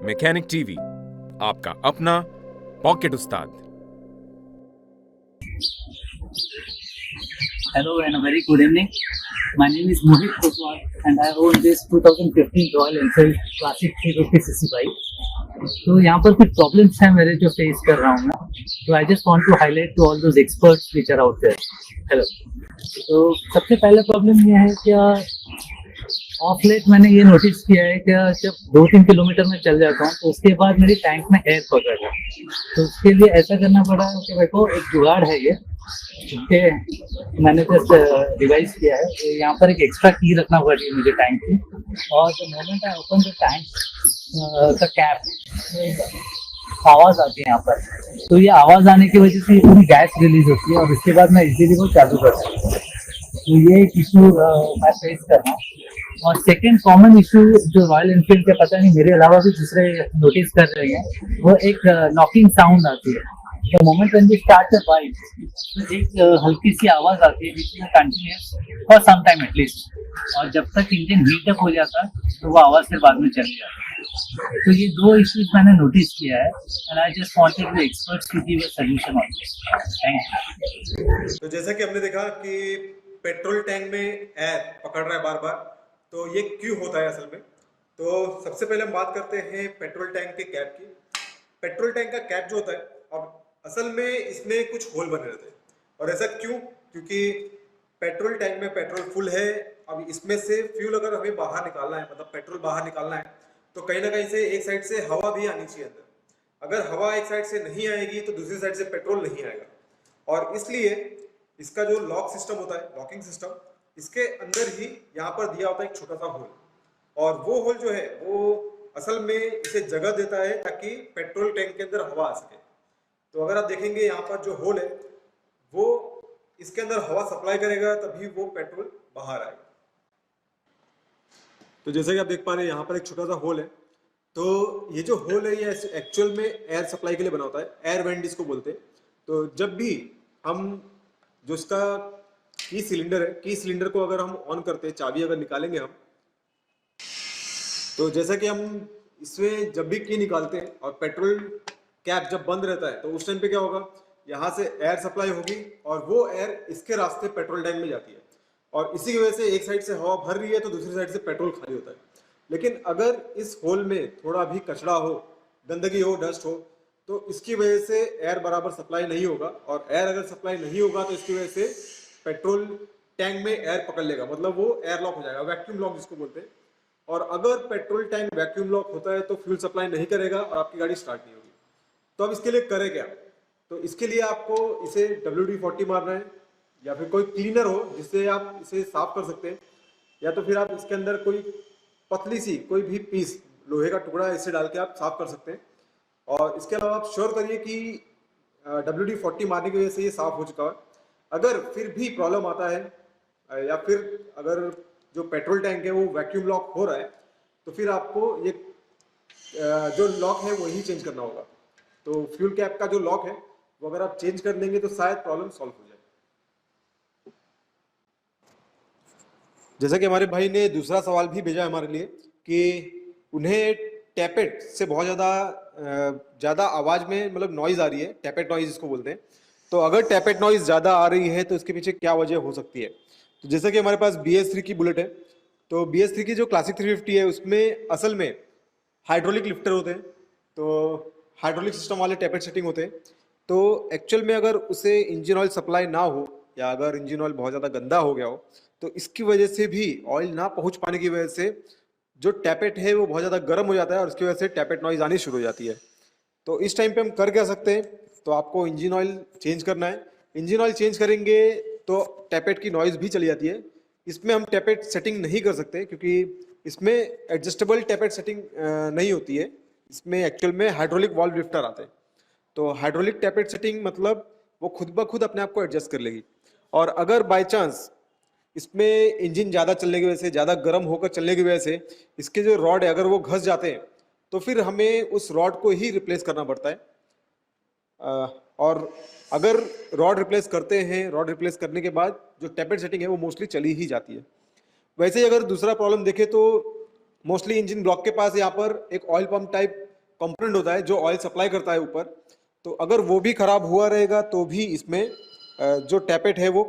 Mechanic TV, आपका अपना pocket Ustad. Hello and a very good evening. My name is Mohit Kotwal and I own this 2015 Royal Enfield Classic 350cc bike. तो यहाँ पर कुछ problems हैं मेरे जो फेस कर रहा हूँ मैं, तो I just want to highlight to all those experts which are out there. Hello. तो सबसे पहला प्रॉब्लम ये है कि ऑफ लेट मैंने ये नोटिस किया है कि जब 2-3 किलोमीटर में चल जाता हूँ तो उसके बाद मेरी टैंक में एयर पकड़ रहा है। तो उसके लिए ऐसा करना पड़ा कि देखो एक जुगाड़ है ये, कि मैंने जस्ट डिवाइस किया है। यहाँ पर एक एक्स्ट्रा की रखना पड़ी मुझे टैंक की, और the moment I open the tank का कैप आवाज आती है यहाँ पर। तो ये आवाज आने की वजह से पूरी गैस रिलीज होती है और उसके बाद मैं इजीली वो चालू कर सकता हूँ। तो ये एक इशू मैं फेस कर रहा हूँ। और सेकेंड कॉमन इशू जो रॉयल एनफील्ड के पता नहीं मेरे अलावा भी दूसरे नोटिस कर रहे हैं, वो एक नॉकिंग साउंड आती है। The moment when we start the bike, एक हल्की सी आवाज आती है which is continuous for some time at least, और जब तक इंजन हीट अप हो जाता है तो वो आवाज फिर बाद में चली जाती है। तो ये दो इश्यूज मैंने नोटिस किया है and I just wanted the experts to give a solution on this. Thank you. तो जैसा कि हमने देखा कि पेट्रोल टैंक में एयर पकड़ रहा है बार बार, तो ये क्यों होता है असल में। तो सबसे पहले हम बात करते हैं पेट्रोल टैंक के कैप की। पेट्रोल टैंक का कैप जो होता है, अब असल में इसमें कुछ होल बने रहते हैं। और ऐसा क्यों? क्योंकि पेट्रोल टैंक में पेट्रोल फुल है, अब इसमें से फ्यूल अगर हमें बाहर निकालना है, मतलब पेट्रोल बाहर निकालना है, तो कहीं ना कहीं से एक साइड से हवा भी आनी चाहिए अंदर। अगर हवा एक साइड से नहीं आएगी तो दूसरी साइड से पेट्रोल नहीं आएगा। और इसलिए इसका जो लॉक सिस्टम होता है, लॉकिंग सिस्टम, इसके अंदर ही यहाँ पर दिया होता है एक छोटा सा होल। और वो होल जो है वो असल में इसे जगह देता है ताकि पेट्रोल टैंक के अंदर हवा आ सके। तो अगर आप देखेंगे यहाँ पर जो होल है वो इसके अंदर हवा सप्लाई करेगा, तभी वो पेट्रोल बाहर आएगा। तो जैसे कि आप देख पा रहे हैं यहाँ पर एक छोटा सा होल है। तो ये जो होल है ये एक्चुअल में एयर सप्लाई के लिए बना होता है, एयर वेंट इसको बोलते हैं। तो जब भी हम जो इसका की सिलेंडर है, की सिलेंडर को अगर हम ऑन करते हैं, चाबी अगर निकालेंगे हम, तो जैसा कि हम इसमें जब भी की निकालते हैं और पेट्रोल कैप जब बंद रहता है तो उस टाइम पे क्या होगा, यहाँ से एयर सप्लाई होगी और वो एयर इसके रास्ते पेट्रोल टैंक में जाती है। और इसी की वजह से एक साइड से हवा भर रही है तो दूसरी साइड से पेट्रोल खाली होता है। लेकिन अगर इस होल में थोड़ा भी कचरा हो, गंदगी हो, डस्ट हो, तो इसकी वजह से एयर बराबर सप्लाई नहीं होगा। और एयर अगर सप्लाई नहीं होगा तो इसकी वजह से पेट्रोल टैंक में एयर पकड़ लेगा, मतलब वो एयर लॉक हो जाएगा, वैक्यूम लॉक जिसको बोलते हैं। और अगर पेट्रोल टैंक वैक्यूम लॉक होता है तो फ्यूल सप्लाई नहीं करेगा और आपकी गाड़ी स्टार्ट नहीं होगी। तो अब इसके लिए करें क्या? तो इसके लिए आपको इसे WD-40 मारना है, या फिर कोई क्लीनर हो जिससे आप इसे साफ कर सकते हैं, या तो फिर आप इसके अंदर कोई पतली सी कोई भी पीस, लोहे का टुकड़ा, इसे डाल के आप साफ कर सकते हैं। और इसके अलावा आप श्योर करिए कि WD-40 मारने की वजह से ये साफ हो चुका है। अगर फिर भी प्रॉब्लम आता है या फिर अगर जो पेट्रोल टैंक है वो वैक्यूम लॉक हो रहा है, तो फिर आपको ये जो लॉक है वही चेंज करना होगा। तो फ्यूल कैप का जो लॉक है वो अगर आप चेंज कर देंगे तो शायद प्रॉब्लम सॉल्व हो जाए। जैसा कि हमारे भाई ने दूसरा सवाल भी भेजा हमारे लिए कि उन्हें टैपेट से बहुत ज़्यादा आवाज़ में मतलब नॉइज़ आ रही है, टैपेट नॉइज़ इसको बोलते हैं। तो अगर टैपेट नॉइज़ ज़्यादा आ रही है तो इसके पीछे क्या वजह हो सकती है? तो जैसे कि हमारे पास BS3 की बुलेट है, तो BS3 की जो क्लासिक 350 है उसमें असल में हाइड्रोलिक लिफ्टर होते हैं, तो हाइड्रोलिक सिस्टम वाले टैपेट सेटिंग होते हैं। तो एक्चुअल में अगर उसे इंजन ऑयल सप्लाई ना हो, या अगर इंजन ऑयल बहुत ज़्यादा गंदा हो गया हो, तो इसकी वजह से भी ऑयल ना पहुंच पाने की वजह से जो टैपेट है वो बहुत ज़्यादा गर्म हो जाता है और उसकी वजह से टैपेट नॉइज़ आनी शुरू हो जाती है। तो इस टाइम पे हम कर क्या सकते हैं? तो आपको इंजन ऑयल चेंज करना है। इंजन ऑयल चेंज करेंगे तो टैपेट की नॉइज़ भी चली जाती है। इसमें हम टैपेट सेटिंग नहीं कर सकते क्योंकि इसमें एडजस्टेबल टैपेट सेटिंग नहीं होती है। इसमें एक्चुअल में हाइड्रोलिक वाल्व लिफ्टर आते हैं। तो हाइड्रोलिक टैपेट सेटिंग मतलब वो खुद ब खुद अपने आप को एडजस्ट कर लेगी। और अगर बाय चांस इसमें इंजन ज़्यादा चलने की वजह से, ज़्यादा गर्म होकर चलने की वजह से इसके जो रॉड है अगर वो घस जाते हैं तो फिर हमें उस रॉड को ही रिप्लेस करना पड़ता है। और अगर रॉड रिप्लेस करते हैं, रॉड रिप्लेस करने के बाद जो टैपेट सेटिंग है वो मोस्टली चली ही जाती है। वैसे ही अगर दूसरा प्रॉब्लम देखें तो मोस्टली इंजन ब्लॉक के पास यहाँ पर एक ऑयल पंप टाइप कंपोनेंट होता है जो ऑयल सप्लाई करता है ऊपर, तो अगर वो भी खराब हुआ रहेगा तो भी इसमें जो टैपेट है वो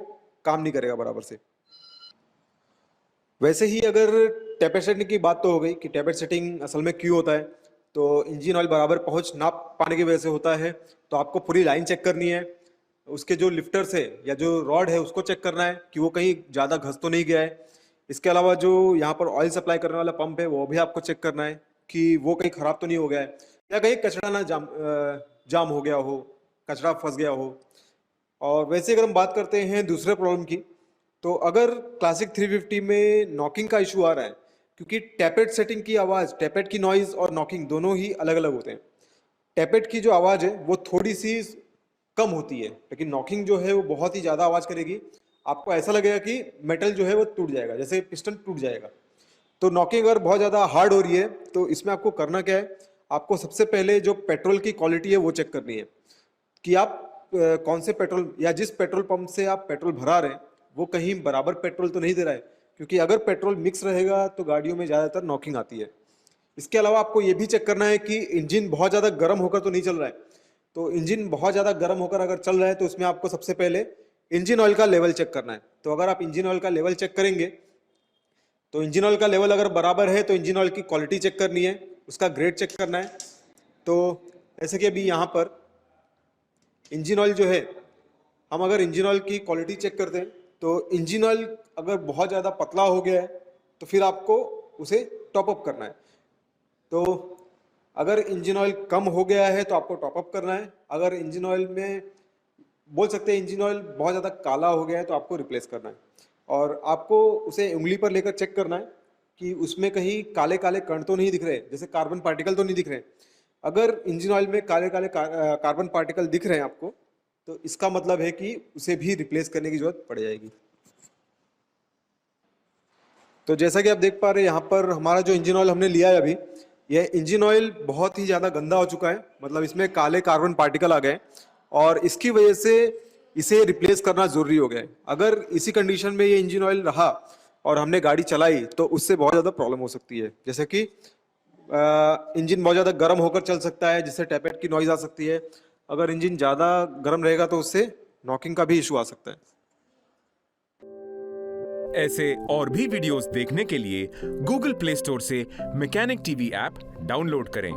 काम नहीं करेगा बराबर से। वैसे ही अगर टैपेट सेटिंग की बात तो हो गई कि टैपेट सेटिंग असल में क्यों होता है, तो इंजन ऑयल बराबर पहुंच ना पाने की वजह से होता है। तो आपको पूरी लाइन चेक करनी है, उसके जो लिफ्टर्स है या जो रॉड है उसको चेक करना है कि वो कहीं ज़्यादा घस तो नहीं गया है। इसके अलावा जो यहाँ पर ऑयल सप्लाई करने वाला पंप है वो भी आपको चेक करना है कि वो कहीं ख़राब तो नहीं हो गया है या कहीं कचरा ना जाम हो गया हो, कचरा फंस गया हो। और वैसे अगर हम बात करते हैं दूसरे प्रॉब्लम की, तो अगर क्लासिक 350 में नॉकिंग का इशू आ रहा है, क्योंकि टैपेट सेटिंग की आवाज़, टैपेट की नॉइज़ और नॉकिंग दोनों ही अलग अलग होते हैं। टैपेट की जो आवाज़ है वो थोड़ी सी कम होती है, लेकिन नॉकिंग जो है वो बहुत ही ज़्यादा आवाज़ करेगी। आपको ऐसा लगेगा कि मेटल जो है वो टूट जाएगा, जैसे पिस्टन टूट जाएगा। तो नॉकिंग अगर बहुत ज़्यादा हार्ड हो रही है तो इसमें आपको करना क्या है, आपको सबसे पहले जो पेट्रोल की क्वालिटी है वो चेक करनी है कि आप कौन से पेट्रोल या जिस पेट्रोल पंप से आप पेट्रोल भरा रहे हैं वो कहीं बराबर पेट्रोल तो नहीं दे रहा है, क्योंकि अगर पेट्रोल मिक्स रहेगा तो गाड़ियों में ज़्यादातर नॉकिंग आती है। इसके अलावा आपको ये भी चेक करना है कि इंजन बहुत ज़्यादा गर्म होकर तो नहीं चल रहा है। तो इंजन बहुत ज़्यादा गर्म होकर अगर चल रहा है तो उसमें आपको सबसे पहले इंजन ऑयल का लेवल चेक करना है। तो अगर आप इंजन ऑयल का लेवल चेक करेंगे तो इंजन ऑयल का लेवल अगर बराबर है तो इंजन ऑयल की क्वालिटी चेक करनी है, उसका ग्रेड चेक करना है। तो जैसे कि अभी यहाँ पर इंजन ऑयल जो है, हम अगर इंजन ऑयल की क्वालिटी चेक करते हैं तो इंजन ऑयल अगर बहुत ज़्यादा पतला हो गया है तो फिर आपको उसे टॉप अप करना है। तो अगर इंजन ऑयल कम हो गया है तो आपको टॉप अप करना है। अगर इंजन ऑयल में बोल सकते हैं इंजन ऑयल बहुत ज़्यादा काला हो गया है तो आपको रिप्लेस करना है। और आपको उसे उंगली पर लेकर चेक करना है कि उसमें कहीं काले काले कण तो नहीं दिख रहे, जैसे कार्बन पार्टिकल तो नहीं दिख रहे। अगर इंजन ऑयल में काले काले कार्बन पार्टिकल दिख रहे हैं आपको, तो इसका मतलब है कि उसे भी रिप्लेस करने की जरूरत पड़ जाएगी। तो जैसा कि आप देख पा रहे हैं यहाँ पर हमारा जो इंजन ऑयल हमने लिया है अभी, यह इंजन ऑयल बहुत ही ज़्यादा गंदा हो चुका है, मतलब इसमें काले कार्बन पार्टिकल आ गए और इसकी वजह से इसे रिप्लेस करना ज़रूरी हो गया है। अगर इसी कंडीशन में ये इंजन ऑयल रहा और हमने गाड़ी चलाई तो उससे बहुत ज़्यादा प्रॉब्लम हो सकती है, जैसे कि इंजन बहुत ज़्यादा गर्म होकर चल सकता है जिससे टैपेट की नॉइज़ आ सकती है। अगर इंजन ज़्यादा गर्म रहेगा तो उससे नॉकिंग का भी इशू आ सकता है। ऐसे और भी वीडियोस देखने के लिए गूगल प्ले स्टोर से मैकेनिक टीवी ऐप डाउनलोड करें।